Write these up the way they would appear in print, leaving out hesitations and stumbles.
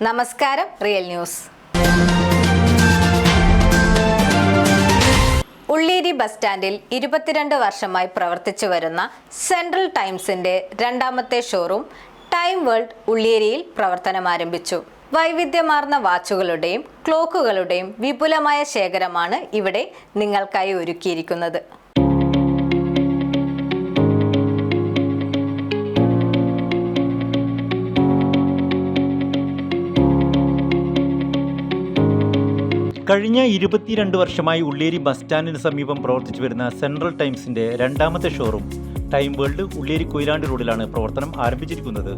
നമസ്കാരം, real news. Ulliyeri bus സ്റ്റാൻഡിൽ 22 വർഷമായി പ്രവർത്തിച്ചു വരുന്ന സെൻട്രൽ ടൈംസിന്റെ രണ്ടാമത്തെ ഷോറൂം ടൈം വേൾഡ് ഉള്ളിയേരിയിൽ പ്രവർത്തനം ആരംഭിച്ചു. വൈവിധ്യമാർന്ന വാച്ചുകളുടെയും ക്ലോക്കുകളുടെയും വിപുലമായ ശേഖരമാണ് ഇവിടെ നിങ്ങൾക്കായി ഒരുക്കിയിരിക്കുന്നത്. കഴിഞ്ഞ 22 വർഷമായി ഉള്ളിയേരി ബസ് സ്റ്റാൻഡിന് സമീപം പ്രവർത്തിച്ചു വരുന്ന സെൻട്രൽ ടൈംസിന്റെ രണ്ടാമത്തെ showroom time world Ulliyeri Koyilandy റോഡിലാണ് പ്രവർത്തനം ആരംഭിച്ചിരിക്കുന്നത്.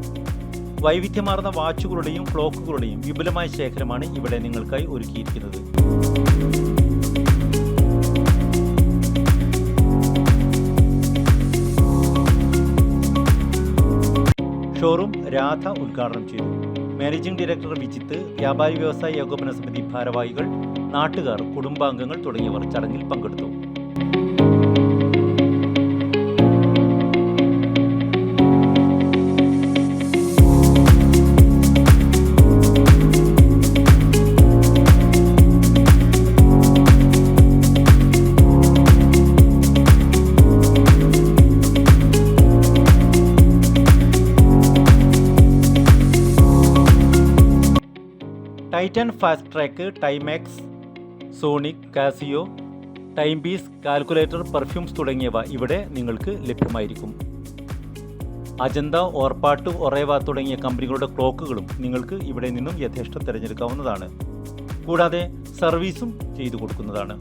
വൈവിധ്യമാർന്ന വാച്ചുകളുടെയും ക്ലോക്കുകളുടെയും വിപുലമായ ശേഖരമാണ് ഇവിടെ നിങ്ങൾക്കായി ഒരുക്കിയിരിക്കുന്നത്. ഷോറൂം രാധ ഉദ്ഘാടനം ചെയ്തു. മാനേജിംഗ് ഡയറക്ടർ വിജിത്ത്, വ്യാപാരി വ്യവസായ ഏകോപന സമിതി ഭാരവാഹികൾ, നാട്ടുകാർ, കുടുംബാംഗങ്ങൾ തുടങ്ങിയവർ ചടങ്ങിൽ പങ്കെടുത്തു. Titan Fastrack, Timex, Sonic, Casio, time piece, calculator, perfumes തുടങ്ങിയവ ഇവിടെ നിങ്ങൾക്ക് ലഭ്യമായിരിക്കും. അജന്ത, ഓർപ്പാട്ട്, ഒറേവ തുടങ്ങിയ കമ്പനികളുടെ ക്ലോക്കുകളും നിങ്ങൾക്ക് ഇവിടെ നിന്നും യഥേഷ്ടം തിരഞ്ഞെടുക്കാവുന്നതാണ്. കൂടാതെ സർവീസും ചെയ്തു കൊടുക്കുന്നതാണ്.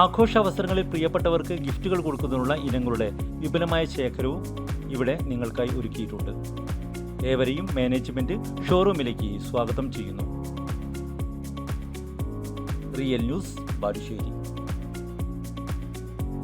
ആഘോഷ അവസരങ്ങളിൽ പ്രിയപ്പെട്ടവർക്ക് ഗിഫ്റ്റുകൾ കൊടുക്കുന്നതിനുള്ള ഇനങ്ങളുടെ വിപുലമായ ശേഖരവും ഇവിടെ നിങ്ങൾക്കായി ഒരുക്കിയിട്ടുണ്ട്. ഏവരെയും മാനേജ്മെന്റ് ഷോറൂമിലേക്ക് സ്വാഗതം ചെയ്യുന്നു. Real news, Balussery.